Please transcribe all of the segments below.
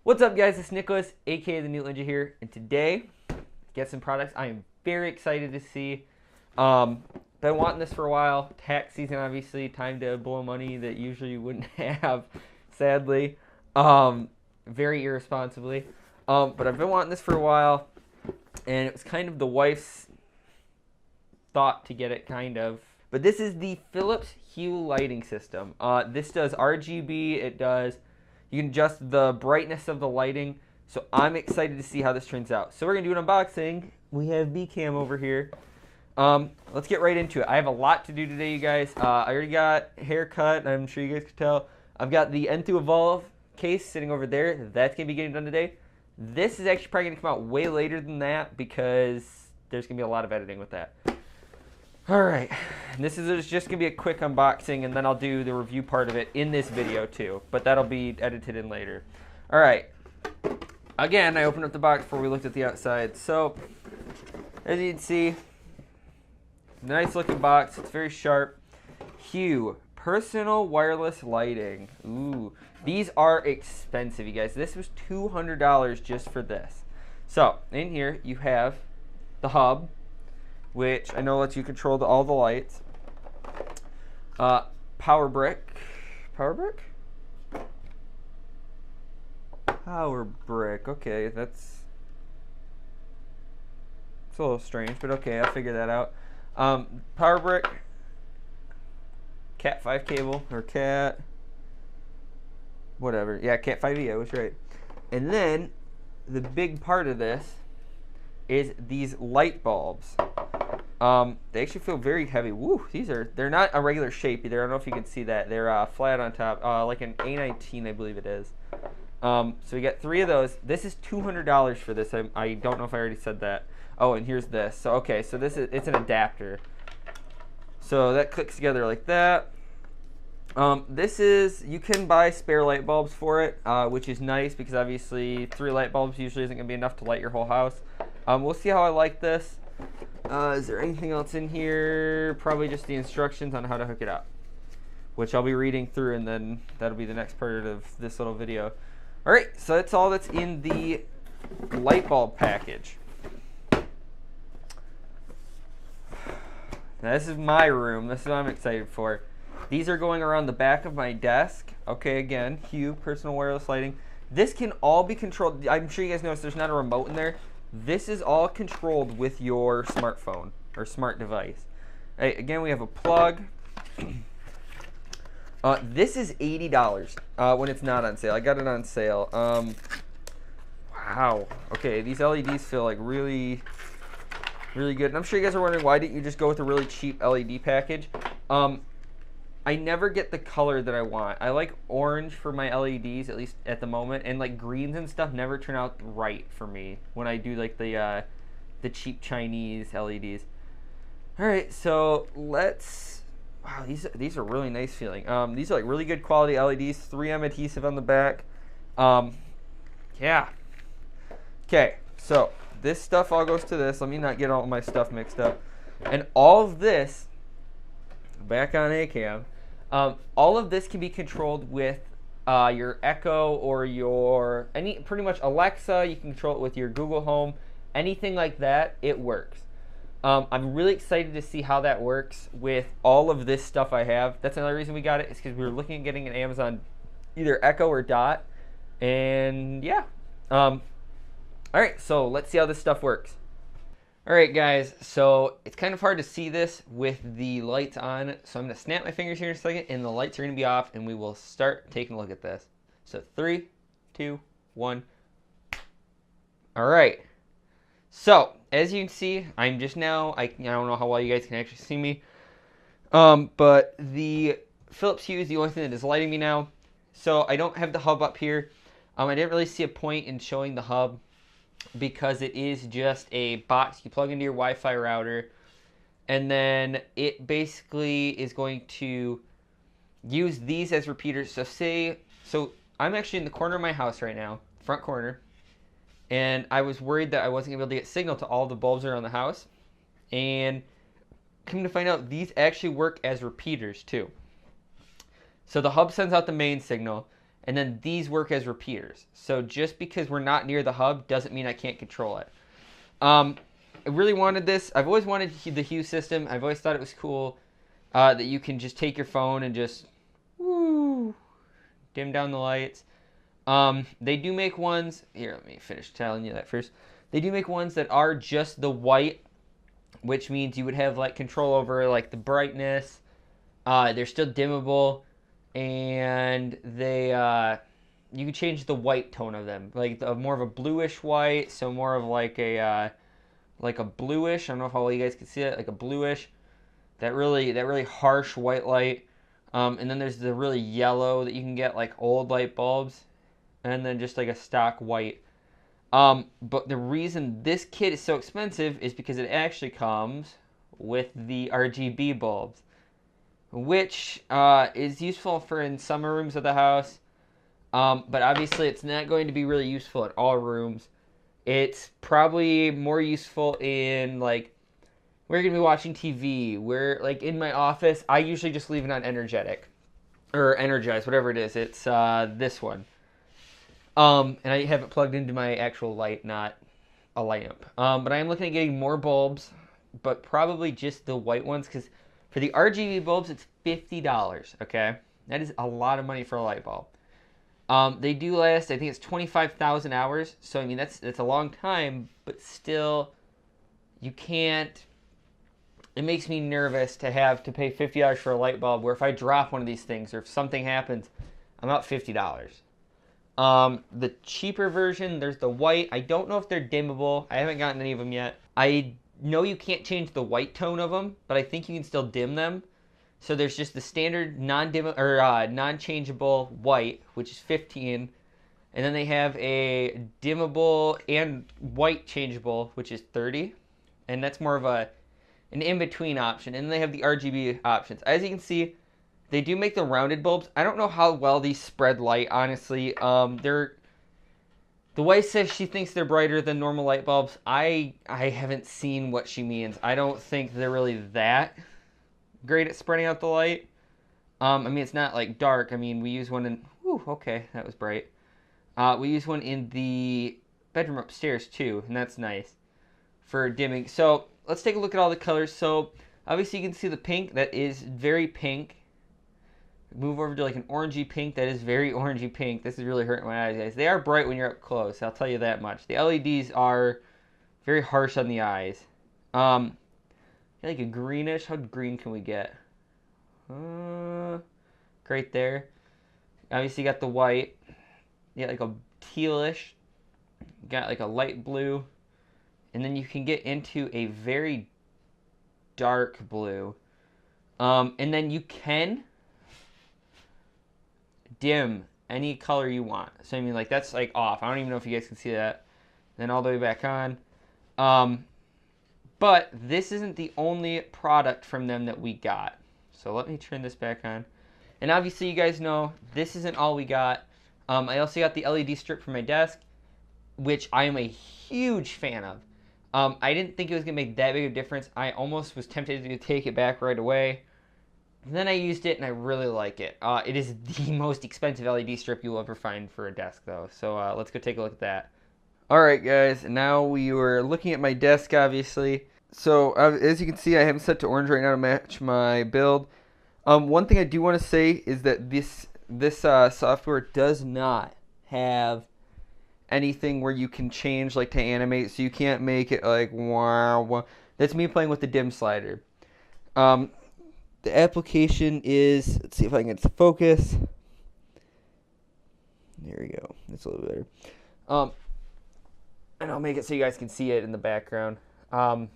What's up, guys? It's Nicholas, aka the New Ninja here, and today, get some products I am very excited to see. Been wanting this for a while. Tax season, obviously, time to blow money that usually you wouldn't have, sadly, very irresponsibly. But I've been wanting this for a while, and it was kind of the wife's thought to get it, kind of. But this is the Philips Hue lighting system. This does RGB. You can adjust the brightness of the lighting. So I'm excited to see how this turns out. So we're going to do an unboxing. We have B-Cam over here. Let's get right into it. I have a lot to do today, you guys. I already got a haircut. I'm sure you guys can tell. I've got the N2 Evolve case sitting over there. That's going to be getting done today. This is actually probably going to come out way later than that because there's going to be a lot of editing with that. All right, this is just going to be a quick unboxing, and then I'll do the review part of it in this video too, but that'll be edited in later. All right, again, I opened up the box before we looked at the outside. So, as you can see, nice looking box. It's very sharp. Hue, personal wireless lighting. Ooh, these are expensive, you guys. This was $200 just for this. So, in here, you have the hub, which I know lets you control all the lights. Power brick. Power brick? Power brick. Okay, it's a little strange, but okay, I'll figure that out. Power brick. Cat 5 cable, or Cat whatever. Yeah, Cat 5e, I was right. And then, the big part of this is these light bulbs. They actually feel very heavy. Woo, they're not a regular shape either. I don't know if you can see that. They're flat on top, like an A19, I believe it is. So we got 3 of those. This is $200 for this. I don't know if I already said that. Oh, and here's this. So okay, so it's an adapter. So that clicks together like that. You can buy spare light bulbs for it, which is nice because obviously 3 light bulbs usually isn't going to be enough to light your whole house. We'll see how I like this. Is there anything else in here? Probably just the instructions on how to hook it up, which I'll be reading through, and then that'll be the next part of this little video. All right, so that's all that's in the light bulb package. Now this is my room. This is what I'm excited for. These are going around the back of my desk. Okay, again, Hue, personal wireless lighting. This can all be controlled. I'm sure you guys noticed there's not a remote in there. This is all controlled with your smartphone or smart device. Hey, again, we have a plug. This is $80 when it's not on sale. I got it on sale. Wow. Okay, these LEDs feel like really, really good. And I'm sure you guys are wondering, why didn't you just go with a really cheap LED package? I never get the color that I want. I like orange for my LEDs, at least at the moment, and like greens and stuff never turn out right for me when I do like the cheap Chinese LEDs. All right, so wow, these are really nice feeling. These are like really good quality LEDs, 3M adhesive on the back. Yeah. Okay, so this stuff all goes to this. Let me not get all my stuff mixed up. And all of this, back on A-Cam, all of this can be controlled with your Echo or pretty much Alexa. You can control it with your Google Home, anything like that. It works. I'm really excited to see how that works with all of this stuff I have. That's another reason we got it, is because we were looking at getting an Amazon either Echo or Dot, and yeah. All right, so let's see how this stuff works. All right, guys, so it's kind of hard to see this with the lights on, so I'm going to snap my fingers here in a second, and the lights are going to be off, and we will start taking a look at this. So 3, 2, 1. All right. So, as you can see, I'm just now, I don't know how well you guys can actually see me, but the Philips Hue is the only thing that is lighting me now. So I don't have the hub up here. I didn't really see a point in showing the hub, because it is just a box you plug into your Wi-Fi router, and then it basically is going to use these as repeaters. So I'm actually in the corner of my house right now, front corner, and I was worried that I wasn't going to be able to get signal to all the bulbs around the house, and come to find out, these actually work as repeaters too. So the hub sends out the main signal, and then these work as repeaters. So just because we're not near the hub doesn't mean I can't control it. I really wanted this. I've always wanted the Hue system. I've always thought it was cool that you can just take your phone and just dim down the lights. They do make ones, here, let me finish telling you that first. They do make ones that are just the white, which means you would have like control over like the brightness. They're still dimmable, and they you can change the white tone of them, like more of a bluish white, so more of like a bluish. I don't know how well you guys can see it, like a bluish, that really harsh white light. And then there's the really yellow that you can get like old light bulbs, and then just like a stock white. But the reason this kit is so expensive is because it actually comes with the RGB bulbs, which is useful for in some rooms of the house. But obviously it's not going to be really useful in all rooms. It's probably more useful in like, we're going to be watching TV. We're like in my office, I usually just leave it on energetic or energized, whatever it is. It's this one. And I have it plugged into my actual light, not a lamp. But I am looking at getting more bulbs, but probably just the white ones, because for the RGB bulbs, it's $50, okay? That is a lot of money for a light bulb. They do last, I think it's 25,000 hours, so I mean, that's a long time, but still, you can't, it makes me nervous to have to pay $50 for a light bulb, where if I drop one of these things, or if something happens, I'm out $50. The cheaper version, there's the white. I don't know if they're dimmable. I haven't gotten any of them yet. I know you can't change the white tone of them, but I think you can still dim them. So there's just the standard non-changeable white, which is 15, and then they have a dimmable and white changeable, which is 30, and that's more of an in-between option. And then they have the RGB options. As you can see, they do make the rounded bulbs. I don't know how well these spread light, honestly. The wife says she thinks they're brighter than normal light bulbs. I haven't seen what she means. I don't think they're really that great at spreading out the light. I mean, it's not like dark. I mean, we use one in, whew, okay, that was bright. We use one in the bedroom upstairs too, and that's nice for dimming. So let's take a look at all the colors. So obviously you can see the pink, that is very pink. Move over to like an orangey pink, that is very orangey pink. This is really hurting my eyes, guys. They are bright when you're up close, I'll tell you that much. The LEDs are very harsh on the eyes. Like a greenish, how green can we get? Right there. Obviously you got the white. You got like a tealish. You got like a light blue. And then you can get into a very dark blue. And then you can dim any color you want. So I mean, like, that's like off. I don't even know if you guys can see that. Then all the way back on. But this isn't the only product from them that we got. So let me turn this back on. And obviously you guys know this isn't all we got. I also got the LED strip for my desk, which I am a huge fan of. I didn't think it was going to make that big of a difference. I almost was tempted to take it back right away. Then I used it, and I really like it. It is the most expensive LED strip you'll ever find for a desk, though. So let's go take a look at that. All right, guys. Now we were looking at my desk, obviously. So as you can see, I have it set to orange right now to match my build. One thing I do want to say is that this software does not have anything where you can change, like, to animate. So you can't make it like wow. That's me playing with the dim slider. The application is, let's see if I can get it to focus. There we go. That's a little better. And I'll make it so you guys can see it in the background. So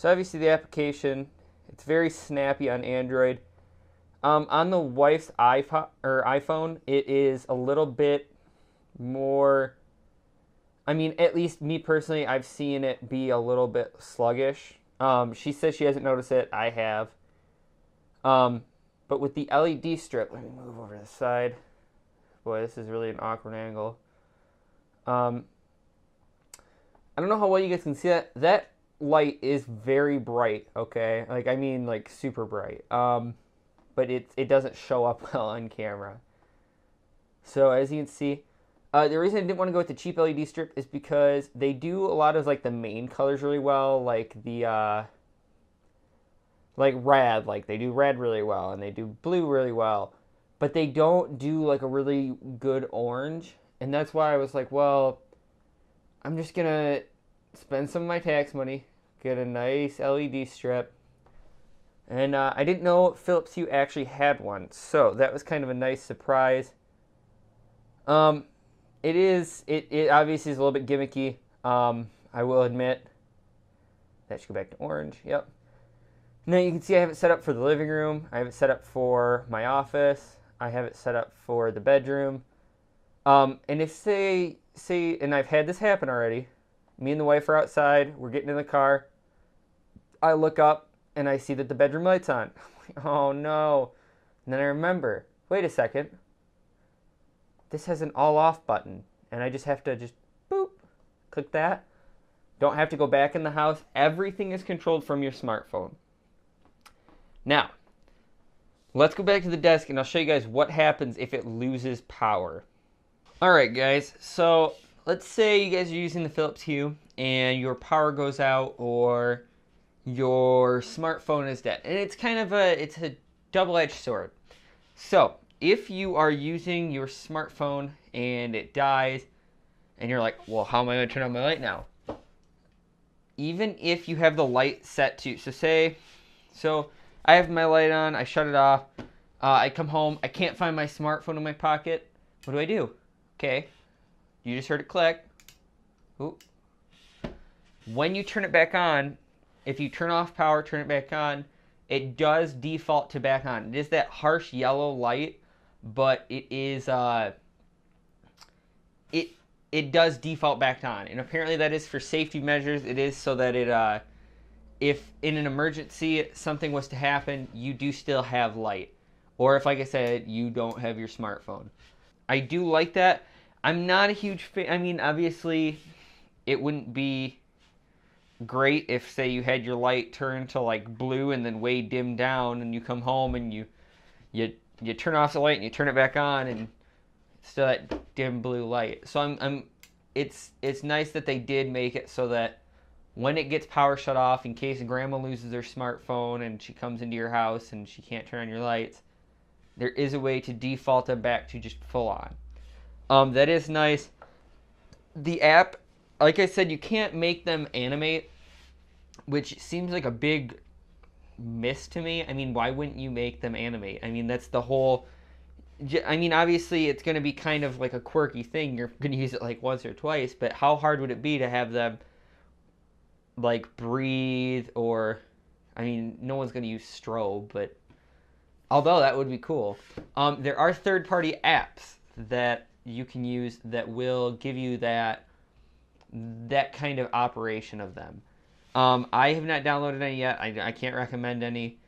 obviously the application, it's very snappy on Android. On the wife's iPhone, it is a little bit more, I mean, at least me personally, I've seen it be a little bit sluggish. She says she hasn't noticed it. I have. But with the LED strip, let me move over to the side. Boy, this is really an awkward angle. I don't know how well you guys can see that. That light is very bright, okay? Like, I mean, like, super bright. But it doesn't show up well on camera. So as you can see, the reason I didn't want to go with the cheap LED strip is because they do a lot of like the main colors really well, like the like red, like they do red really well, and they do blue really well, but they don't do like a really good orange, and that's why I was like, well, I'm just gonna spend some of my tax money, get a nice LED strip, and I didn't know Philips Hue actually had one, so that was kind of a nice surprise. Um, it obviously is a little bit gimmicky. I will admit. That should go back to orange. Yep. Now you can see I have it set up for the living room. I have it set up for my office. I have it set up for the bedroom. And if say, and I've had this happen already. Me and the wife are outside. We're getting in the car. I look up and I see that the bedroom light's on. I'm like, oh no. And then I remember, wait a second. This has an all off button. And I just have to just boop, click that. Don't have to go back in the house. Everything is controlled from your smartphone. Now, let's go back to the desk and I'll show you guys what happens if it loses power. Alright guys, so let's say you guys are using the Philips Hue and your power goes out or your smartphone is dead. And it's kind of it's a double-edged sword. So, if you are using your smartphone and it dies and you're like, well, how am I going to turn on my light now? Even if you have the light set to, so I have my light on, I shut it off, I come home, I can't find my smartphone in my pocket, what do? Okay, you just heard it click. Ooh. When you turn it back on, if you turn off power, turn it back on, it does default to back on. It is that harsh yellow light, but it is, it does default back on, and apparently that is for safety measures. It is so that it, if in an emergency something was to happen, you do still have light, or if, like I said, you don't have your smartphone. I do like that. I'm not a huge fan. I mean, obviously, it wouldn't be great if, say, you had your light turned to like blue and then way dimmed down, and you come home and you turn off the light and you turn it back on and still that dim blue light. So it's nice that they did make it so that when it gets power shut off, in case grandma loses her smartphone and she comes into your house and she can't turn on your lights, there is a way to default them back to just full on. That is nice. The app, like I said, you can't make them animate, which seems like a big miss to me. I mean, why wouldn't you make them animate? I mean, that's the whole... I mean, obviously, it's going to be kind of like a quirky thing. You're going to use it like once or twice, but how hard would it be to have them like breathe or... I mean, no one's going to use strobe, but... Although that would be cool. There are third-party apps that you can use that will give you that kind of operation of them. I have not downloaded any yet. I can't recommend any.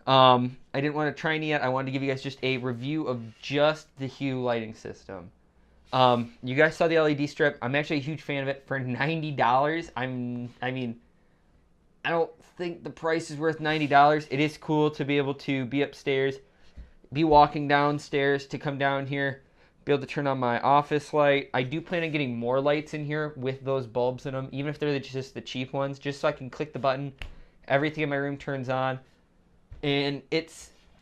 I didn't want to try any yet. I wanted to give you guys just a review of just the Hue lighting system. You guys saw the LED strip. I'm actually a huge fan of it. For $90, I mean, I don't think the price is worth $90. It is cool to be able to be upstairs, be walking downstairs to come down here, be able to turn on my office light. I do plan on getting more lights in here with those bulbs in them, even if they're just the cheap ones, just so I can click the button, everything in my room turns on. And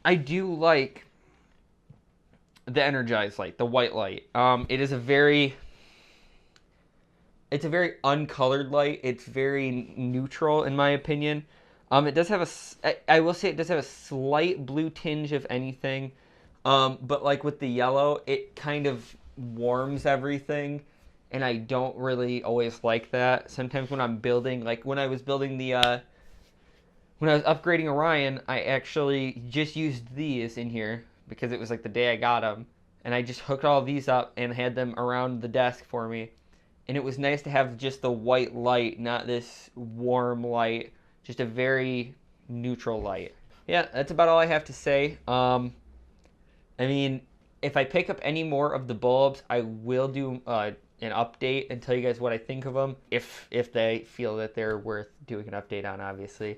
I do like the energized light, the white light. It's a very uncolored light. It's very neutral in my opinion. It does have I will say it does have a slight blue tinge if anything. But like with the yellow, it kind of warms everything, and I don't really always like that. Sometimes when I'm building, like when I was building when I was upgrading Orion, I actually just used these in here because it was like the day I got them, and I just hooked all these up and had them around the desk for me. And it was nice to have just the white light, not this warm light, just a very neutral light. Yeah, that's about all I have to say. I mean, if I pick up any more of the bulbs, I will do an update and tell you guys what I think of them, if they feel that they're worth doing an update on, obviously.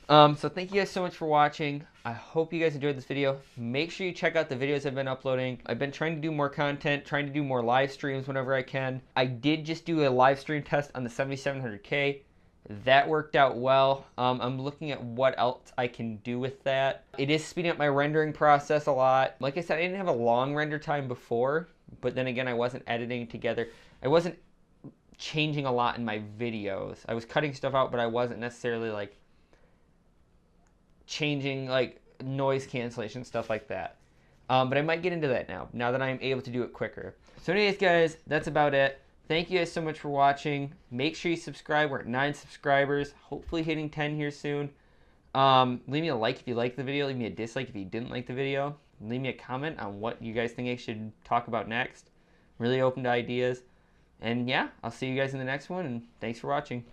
So thank you guys so much for watching. I hope you guys enjoyed this video. Make sure you check out the videos I've been uploading. I've been trying to do more content, trying to do more live streams whenever I can. I did just do a live stream test on the 7700K. That worked out well. I'm looking at what else I can do with that. It is speeding up my rendering process a lot. Like I said, I didn't have a long render time before, but then again, I wasn't editing together. I wasn't changing a lot in my videos. I was cutting stuff out, but I wasn't necessarily like changing like noise cancellation, stuff like that. But I might get into that now that I'm able to do it quicker. So anyways, guys, that's about it. Thank you guys so much for watching. Make sure you subscribe. We're at 9 subscribers. Hopefully hitting 10 here soon. Leave me a like if you liked the video. Leave me a dislike if you didn't like the video. Leave me a comment on what you guys think I should talk about next. I'm really open to ideas. And yeah, I'll see you guys in the next one, and thanks for watching.